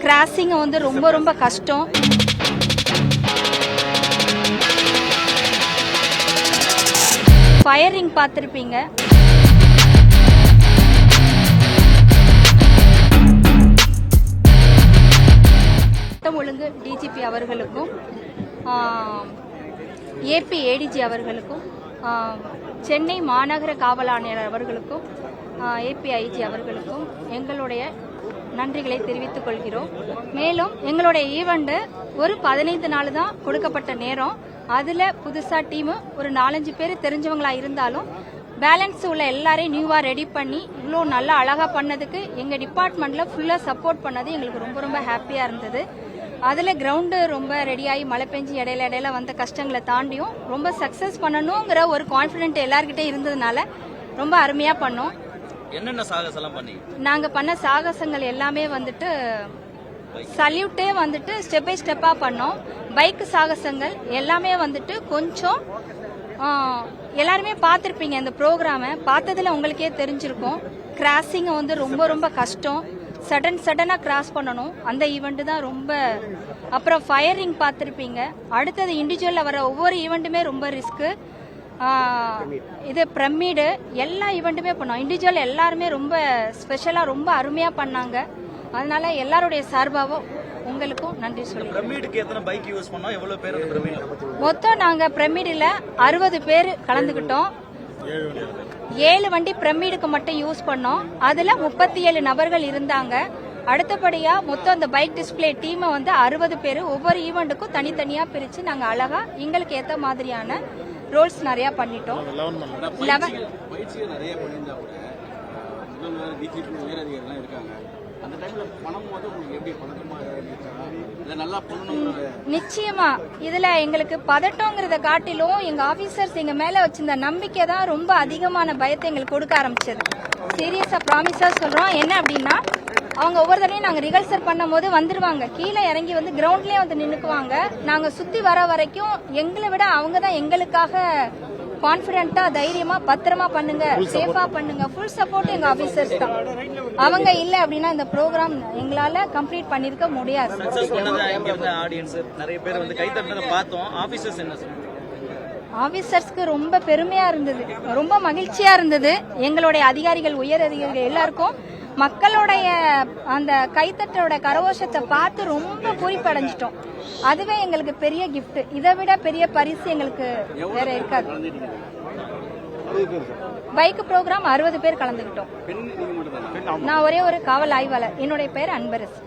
Crossing வந்து ரொம்ப ரொம்ப கஷ்டம். ஃபயரிங் பார்த்துருப்பீங்க. சட்டம் ஒழுங்கு டிஜிபி அவர்களுக்கும் ஏபி ஏடிஜி அவர்களுக்கும் சென்னை மாநகர காவல் ஆணையர் அவர்களுக்கும் ஏபிஐஜி அவர்களுக்கும் எங்களுடைய நன்றிகளை தெரிவித்துக் கொள்கிறோம். மேலும் எங்களுடைய ஈவெண்ட் ஒரு 15 நாள் தான் கொடுக்கப்பட்ட நேரம். அதில் புதுசாக டீமு ஒரு 4-5 பேர் தெரிஞ்சவங்களா இருந்தாலும் பேலன்ஸ் உள்ள எல்லாரையும் நியூவாக ரெடி பண்ணி இவ்வளோ நல்லா அழகாக பண்ணதுக்கு எங்கள் டிபார்ட்மெண்ட்டில் ஃபுல்லாக சப்போர்ட் பண்ணது எங்களுக்கு ரொம்ப ரொம்ப ஹாப்பியாக இருந்தது. அதில் கிரவுண்டு ரொம்ப ரெடியாகி மழை பெஞ்சு இடையில வந்த கஷ்டங்களை தாண்டியும் ரொம்ப சக்ஸஸ் பண்ணணுங்கிற ஒரு கான்ஃபிடென்ட் எல்லார்கிட்டே இருந்ததுனால ரொம்ப அருமையாக பண்ணோம். என்னென்ன சாகசம்லாம் பண்ணி நாங்கள் பண்ண சாகசங்கள் எல்லாமே வந்துட்டு சல்யூட்டே வந்துட்டு ஸ்டெப் பை ஸ்டெப்பாக பண்ணோம். பைக் சாகசங்கள் எல்லாமே வந்துட்டு கொஞ்சம் எல்லாருமே பார்த்துருப்பீங்க. இந்த ப்ரோக்ராமை பார்த்ததில் உங்களுக்கே தெரிஞ்சிருக்கும். கிராசிங்கை வந்து ரொம்ப ரொம்ப கஷ்டம். சடனாக கிராஸ் பண்ணணும். அந்த ஈவெண்ட் தான் ரொம்ப. அப்புறம் ஃபயரிங் பார்த்துருப்பீங்க. அடுத்தது இண்டிவிஜுவலில் வர ஒவ்வொரு ஈவெண்ட்டுமே ரொம்ப ரிஸ்க்கு. இது பிரமிடு எல்லா ஈவெண்ட்டுமே பண்ணோம். இண்டிவிஜுவல் எல்லாருமே ரொம்ப ஸ்பெஷலாக ரொம்ப அருமையாக பண்ணாங்க. அதனால எல்லாருடைய சார்பாகவும் உங்களுக்கும் நன்றி சொல்லி. பிரமிடுக்கு எத்தனை பைக் யூஸ் பண்ணோம்? எவ்வளவு பேர் அந்த பிரமிட்ல? மொத்தம் நாங்கள் பிரமிடில் 60 பேர் கலந்துக்கிட்டோம். 7 வண்டி பிரமிடுக்கு மட்டும் யூஸ் பண்ணோம். அதில் 37 நபர்கள் இருந்தாங்க. அடுத்தபடியா மொத்தம் அந்த பைக் டிஸ்பிளே டீமை வந்து 60 பேர். ஒவ்வொரு ஈவெண்ட்டுக்கும் தனித்தனியாக பிரித்து நாங்கள் அழகா எங்களுக்கு ஏற்ற மாதிரியான ரோல்ஸ் நிறைய பண்ணிட்டோம். 11 நிச்சயமா இதுல எங்களுக்கு பதட்டங்கிறத காட்டிலும் எங்க ஆபீசர்ஸ் எங்க மேல வச்சிருந்த நம்பிக்கை தான் ரொம்ப அதிகமான பயத்தை எங்களுக்கு கொடுக்க ஆரம்பிச்சது. சீரியஸா ப்ராமிஸா சொல்றோம். என்ன அப்படின்னா அவங்க ஒவ்வொரு தடையும் நாங்க ரிஹர்சல் பண்ணும் போது வந்துருவாங்க. கீழே இறங்கி வந்து கிரவுண்ட்லயே வந்து நின்னுக்குவாங்க. நாங்க சுத்தி வர வரைக்கும் எங்களை விட அவங்க தான் எங்களுக்காக கான்பிடென்ட்டா தைரியமா பத்திரமா பண்ணுங்க, சேஃபா பண்ணுங்க, ஃபுல் சப்போர்ட் எங்க ஆபீசர்ஸ் தான். அவங்க இல்ல அப்படின்னா இந்த ப்ரோக்ராம் எங்களால கம்ப்ளீட் பண்ணிருக்க முடியாது. ஆபீசர்ஸ்க்கு ரொம்ப பெருமையா இருந்தது, ரொம்ப மகிழ்ச்சியா இருந்தது. எங்களுடைய அதிகாரிகள், உயர் அதிகாரிகள் எல்லாருக்கும் மக்களுடைய அந்த கைத்தட்டோட கரகோஷத்தை பார்த்து ரொம்ப பூரிப்படைஞ்சிட்டோம். அதுவே எங்களுக்கு பெரிய கிஃப்ட். இதை விட பெரிய பரிசு எங்களுக்கு வேற இருக்காது. பைக் ப்ரோக்ராம் 60 பேர் கலந்துக்கிட்டோம். நான் ஒரே ஒரு காவல் ஆய்வாளர். என்னுடைய பெயர் அன்பரசு.